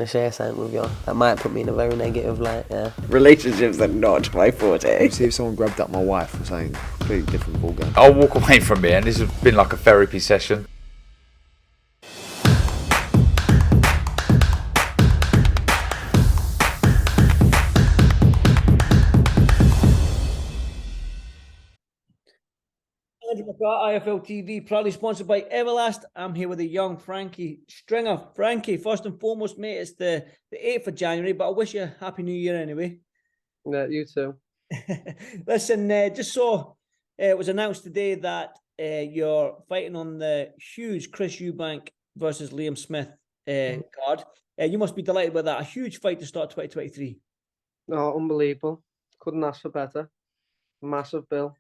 to share something with you. That might put me in a very negative light, yeah. Relationships are not my forte. See if someone grabbed up my wife or something, completely different ballgame. I'll walk away from here, and this has been like a therapy session. McCART, IFL TV, proudly sponsored by Everlast. I'm here with a young Frankie Stringer. Frankie, first and foremost, mate, it's the 8th of January, but I wish you a Happy New Year anyway. Yeah, you too. Listen, just saw it was announced today that you're fighting on the huge Chris Eubank versus Liam Smith card. You must be delighted with that. A huge fight to start 2023. Oh, unbelievable. Couldn't ask for better. Massive bill.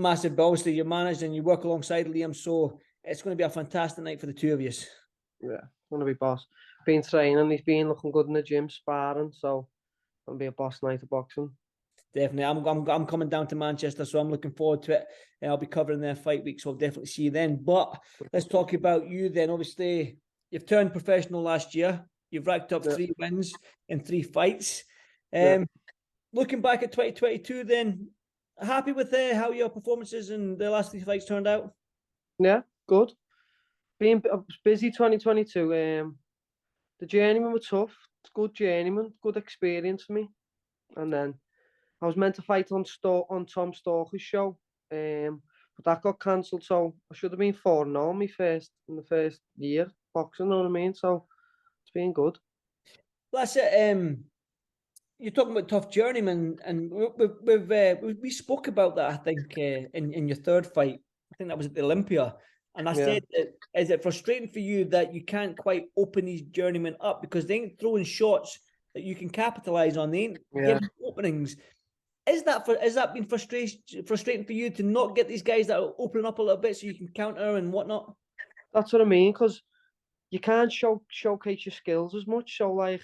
Massive, but obviously you managed and you work alongside Liam, so it's going to be a fantastic night for the two of you. Yeah, going to be boss. Been training, he's been looking good in the gym, sparring, so going to be a boss night of boxing. Definitely, I'm coming down to Manchester, so I'm looking forward to it. And I'll be covering their fight week, so I'll definitely see you then. But let's talk about you then. Obviously, you've turned professional last year. You've racked up 3 wins in 3 fights. Looking back at 2022, then. Happy with how your performances in the last 3 fights turned out? Yeah, good. Being busy 2022. The journeyman were tough. It's good journeyman, good experience for me. And then I was meant to fight on Tom Stalker's show, but that got cancelled. So I should have been 4-0 in the first year boxing. You know what I mean? So it's been good. That's it. You're talking about tough journeyman, and we spoke about that, I think, in your 3rd fight. I think that was at the Olympia. And I said, is it frustrating for you that you can't quite open these journeymen up because they ain't throwing shots that you can capitalize on? They ain't giving openings. Has that been frustrating for you to not get these guys that are opening up a little bit so you can counter and whatnot? That's what I mean, because you can't showcase your skills as much. So, like,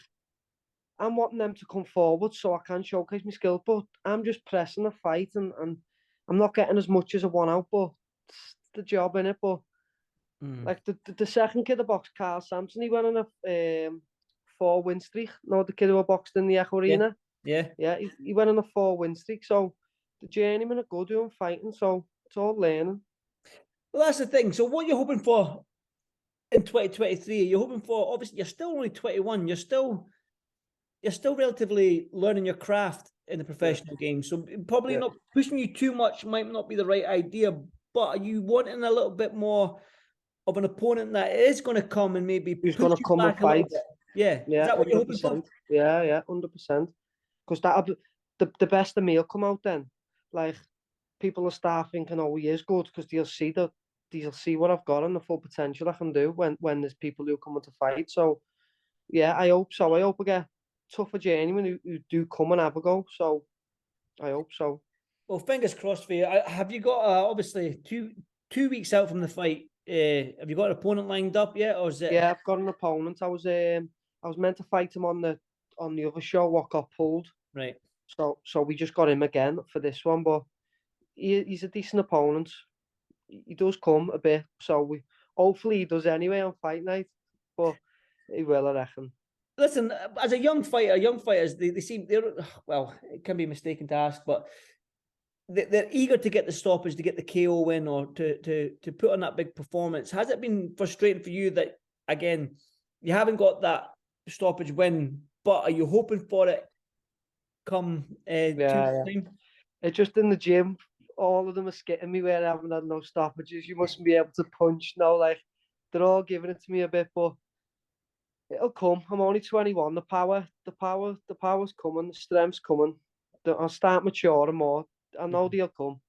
I'm wanting them to come forward so I can showcase my skills, but I'm just pressing the fight and I'm not getting as much as I want out, but it's the job, innit? But like the second kid I boxed, Carl Sampson, he went on a 4-win streak. No, the kid who I boxed in the Echo Arena. Yeah. He went on a 4-win streak. So the journeymen are good doing fighting, so it's all learning. Well, that's the thing. So what you're hoping for in 2023? You're hoping for, obviously, you're still only 21. You're still relatively learning your craft in the professional game. So probably not pushing you too much might not be the right idea, but are you wanting a little bit more of an opponent that is going to come and maybe who's going to come and fight? Yeah. Is that what you're hoping for? Yeah, 100%. Because that'll the best of me will come out then. Like, people will start thinking, oh, he is good, because they'll see what I've got and the full potential I can do when there's people who come to fight. So yeah, I hope so. I hope I get tougher journeymen who do come and have a go. So I hope so. Well, fingers crossed for you. Have you got obviously two weeks out from the fight? Have you got an opponent lined up yet, or is it? Yeah, I've got an opponent. I was meant to fight him on the other show. What got pulled? Right. So we just got him again for this one, but he's a decent opponent. He does come a bit, so hopefully he does anyway on fight night. But he will, I reckon. Listen, as a young fighters, they seem well. It can be mistaken to ask, but they're eager to get the stoppage, to get the KO win, or to put on that big performance. Has it been frustrating for you that, again, you haven't got that stoppage win, but are you hoping for it come time? It's just in the gym, all of them are skitting me where I haven't had no stoppages. You mustn't be able to punch now. Like, they're all giving it to me a bit, but it'll come. I'm only 21. The power's coming. The strength's coming. I'll start maturing more. I know they'll come.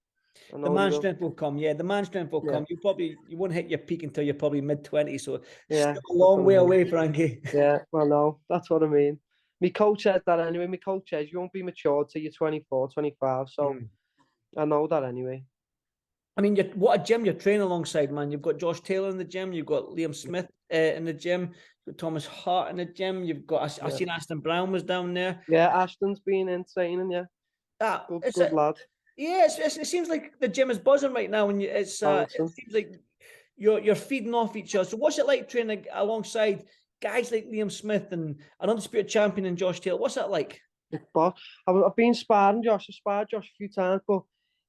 The man strength will come. Yeah, the man strength will come. You won't hit your peak until you're probably mid-20s. So still a long way away, Frankie. Yeah, well, no, that's what I mean. My coach said that anyway. My coach says you won't be mature till you're 24, 25. So I know that anyway. I mean, what a gym you're training alongside, man. You've got Josh Taylor in the gym. You've got Liam Smith in the gym. You've got Thomas Hart in the gym. You've got, I seen Ashton Brown was down there. Yeah, Ashton's been in training, good lad. Yeah, it seems like the gym is buzzing right now, and it seems like you're feeding off each other. So what's it like training alongside guys like Liam Smith and an undisputed champion in Josh Taylor. What's that like? But I've been sparring Josh. I've sparred Josh a few times, but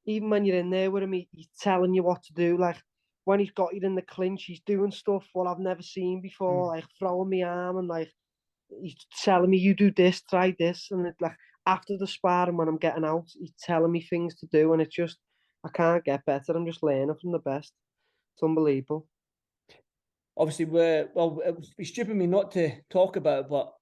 even when you're in there with him, he's telling you what to do. Like when he's got you in the clinch, he's doing stuff what I've never seen before, like throwing my arm and like he's telling me, you do this, try this. And it's like after the sparring when I'm getting out, he's telling me things to do, and it's just I can't get better. I'm just learning from the best. It's unbelievable. Obviously, it would be stupid of me not to talk about it, but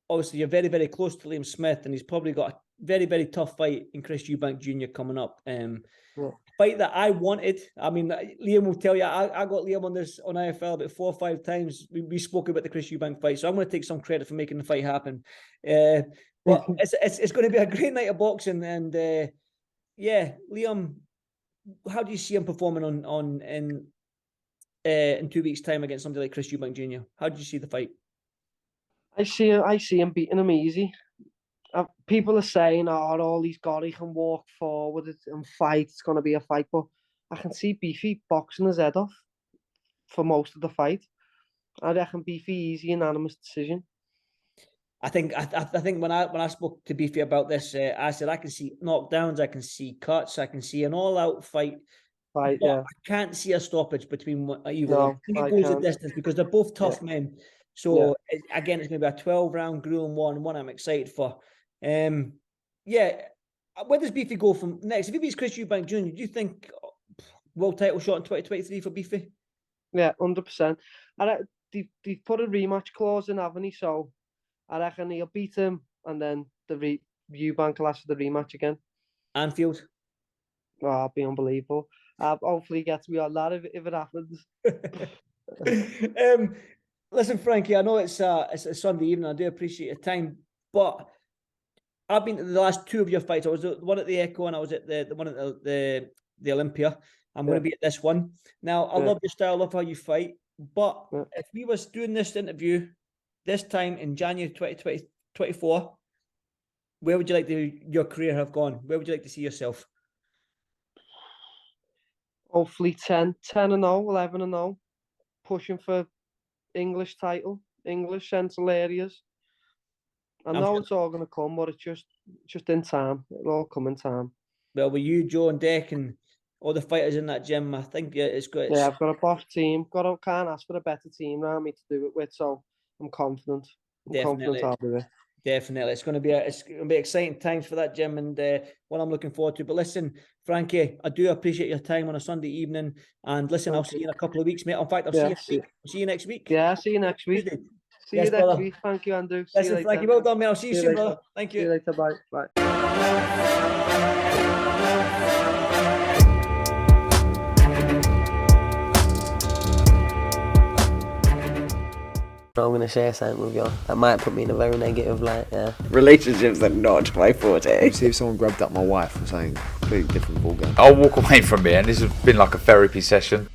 obviously you're very, very close to Liam Smith, and he's probably got a very, very tough fight in Chris Eubank Jr. coming up. Fight that I wanted. I mean, Liam will tell you, I got Liam on IFL about 4 or 5 times. We spoke about the Chris Eubank fight, so I'm going to take some credit for making the fight happen. But it's going to be a great night of boxing, and Liam, how do you see him performing in 2 weeks' time against somebody like Chris Eubank Jr.? How did you see the fight? I see him beating him easy. People are saying, all he's got, he can walk forward and fight. It's going to be a fight. But I can see Beefy boxing his head off for most of the fight. I reckon Beefy easy, unanimous decision. I think when I spoke to Beefy about this, I said I can see knockdowns, I can see cuts, I can see an all-out fight. I can't see a stoppage between either. No, I think it goes the distance because they're both tough men. So again, it's going to be a 12-round grueling one I'm excited for. Where does Beefy go from next? If he beats Chris Eubank Jr., do you think world title shot in 2023 for Beefy? Yeah, 100%. They've put a rematch clause in, haven't he? So I reckon he'll beat him, and then the Eubank will ask for the rematch again. Anfield. Oh, it'll be unbelievable. Hopefully he gets me on that if it happens. Listen, Frankie, I know it's a Sunday evening. I do appreciate your time, but I've been to the last 2 of your fights. I was the one at the Echo and I was at the one at the Olympia. I'm going to be at this one. Now, I love your style, I love how you fight. But if we was doing this interview this time in January 2024, where would you like your career have gone? Where would you like to see yourself? Hopefully 10-0, 11-0. Pushing for English title, English central areas. I know it's all going to come, but it's just in time. It'll all come in time. Well, with you, Joe and Deck and all the fighters in that gym, I think it's good. Yeah, I've got a boss team. Can't ask for a better team around me to do it with, so I'm confident. Confident I'll do it. Definitely. It's going to be exciting times for that gym and what I'm looking forward to. But listen, Frankie, I do appreciate your time on a Sunday evening. And listen, I'll see you in a couple of weeks, mate. In fact, I'll see you next week. Yeah, I'll see you next week. See you next week. Thank you, Andrew. Listen, Frankie, well done, mate. I'll see you soon, brother. Thank you. See you later. Bye. Bye. I'm going to share something with you that might put me in a very negative light, Relationships are not my forte. See if someone grabbed up my wife or something, completely different ballgame. I'll walk away from it, and this has been like a therapy session.